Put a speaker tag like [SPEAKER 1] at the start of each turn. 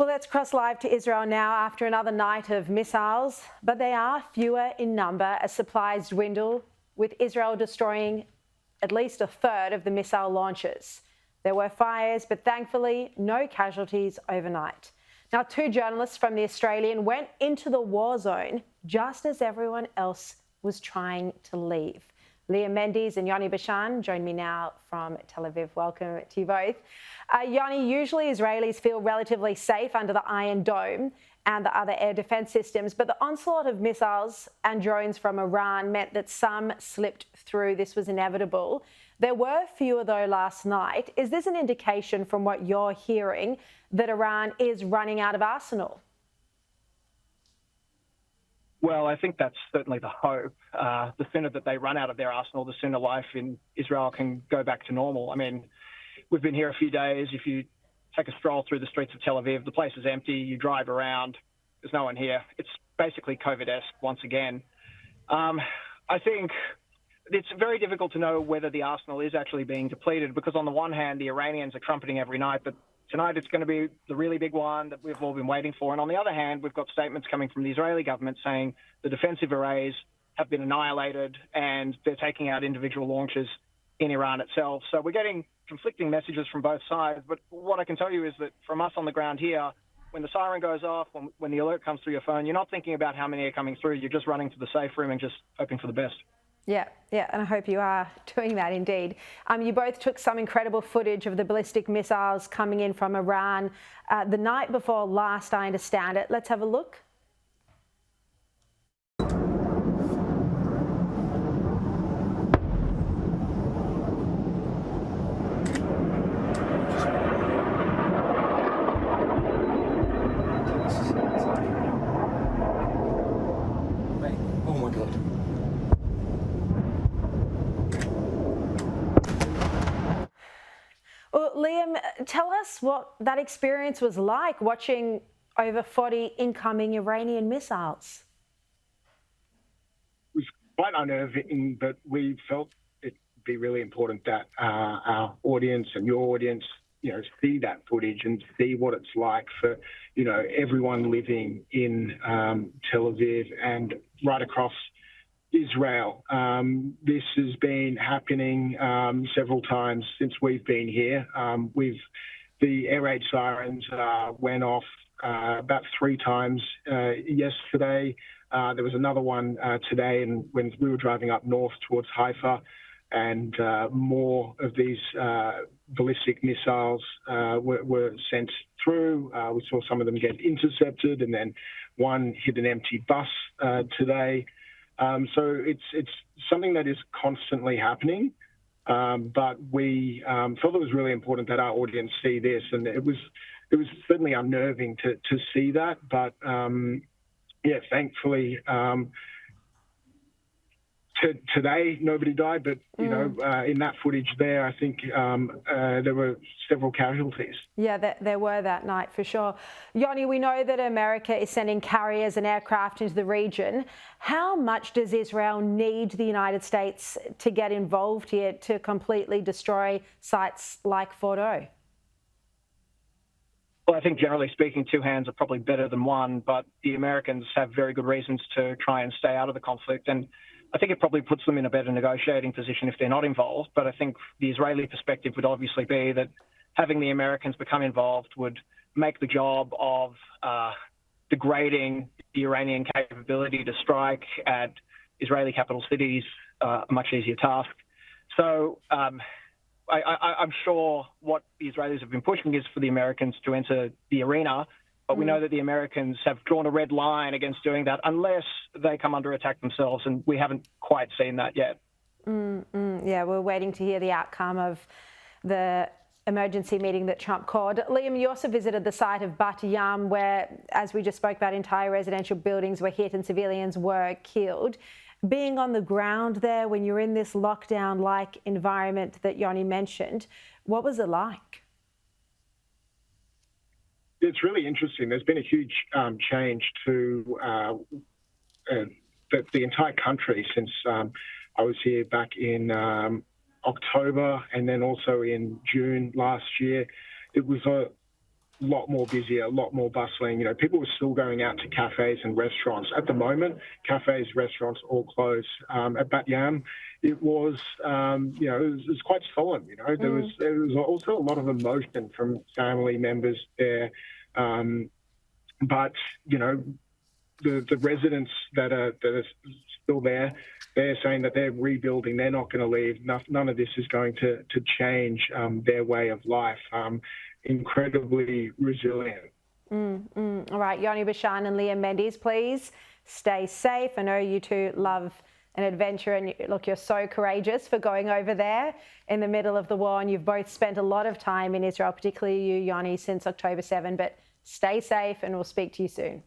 [SPEAKER 1] Well, let's cross live to Israel now after another night of missiles, but they are fewer in number as supplies dwindle, with Israel destroying at least a third of the missile launches. There were fires, but thankfully no casualties overnight. Now, 2 journalists from The Australian went into the war zone just as everyone else was trying to leave. Liam Mendes and Yoni Bashan join me now from Tel Aviv. Welcome to you both. Yoni, usually Israelis feel relatively safe under the Iron Dome and the other air defence systems, but the onslaught of missiles and drones from Iran meant that some slipped through. This was inevitable. There were fewer, though, last night. Is this an indication from what you're hearing that Iran is running out of arsenal?
[SPEAKER 2] Well, I think that's certainly the hope. The sooner that they run out of their arsenal, the sooner life in Israel can go back to normal. I mean, we've been here a few days. If you take a stroll through the streets of Tel Aviv, the place is empty. You drive around, there's no one here. It's basically COVID-esque once again. I think it's very difficult to know whether the arsenal is actually being depleted because on the one hand, the Iranians are trumpeting every night, but tonight it's going to be the really big one that we've all been waiting for. And on the other hand, we've got statements coming from the Israeli government saying the defensive arrays have been annihilated and they're taking out individual launches in Iran itself. So we're getting conflicting messages from both sides. But what I can tell you is that from us on the ground here, when the siren goes off, when the alert comes through your phone, you're not thinking about how many are coming through. You're just running to the safe room and just hoping for the best.
[SPEAKER 1] Yeah, and I hope you are doing that indeed. You both took some incredible footage of the ballistic missiles coming in from Iran the night before last, I understand it. Let's have a look.
[SPEAKER 3] Oh my God.
[SPEAKER 1] Well, Liam, tell us what that experience was like watching over 40 incoming Iranian missiles.
[SPEAKER 4] It was quite unnerving, but we felt it'd be really important that our audience and your audience, see that footage and see what it's like for, everyone living in Tel Aviv and right across Israel. This has been happening several times since we've been here. The air raid sirens went off about 3 times yesterday. There was another one today, and when we were driving up north towards Haifa, and more of these ballistic missiles were sent through. We saw some of them get intercepted, and then one hit an empty bus today. So it's something that is constantly happening, but we felt it was really important that our audience see this, and it was certainly unnerving to see that. But thankfully, today nobody died, but in that footage there, I think there were several casualties.
[SPEAKER 1] Yeah, there were that night for sure. Yoni, we know that America is sending carriers and aircraft into the region. How much does Israel need the United States to get involved here to completely destroy sites like Fordo?
[SPEAKER 2] Well, I think generally speaking, 2 hands are probably better than one, but the Americans have very good reasons to try and stay out of the conflict. And I think it probably puts them in a better negotiating position if they're not involved. But I think the Israeli perspective would obviously be that having the Americans become involved would make the job of degrading the Iranian capability to strike at Israeli capital cities a much easier task. So I'm sure what the Israelis have been pushing is for the Americans to enter the arena. But we know that the Americans have drawn a red line against doing that unless they come under attack themselves, and we haven't quite seen that yet.
[SPEAKER 1] Yeah, we're waiting to hear the outcome of the emergency meeting that Trump called. Liam, you also visited the site of Batyam where, as we just spoke about, entire residential buildings were hit and civilians were killed. Being on the ground there when you're in this lockdown-like environment that Yoni mentioned, what was it like?
[SPEAKER 4] It's really interesting. There's been a huge change to the entire country since I was here back in October and then also in June last year. It was lot more busier, a lot more bustling. You know, people were still going out to cafes and restaurants. At the moment, cafes, restaurants all closed. At Batyam, it was, it was quite solemn. You know, there was also a lot of emotion from family members there. But you know, the residents that are still there, they're saying that they're rebuilding. They're not going to leave. None of this is going to change their way of life. Incredibly resilient.
[SPEAKER 1] All right, Yoni, Bashan and Liam Mendes, please stay safe. I know you two love an adventure, and look, you're so courageous for going over there in the middle of the war, and you've both spent a lot of time in Israel, particularly you, Yoni, since October 7. But stay safe, and we'll speak to you soon.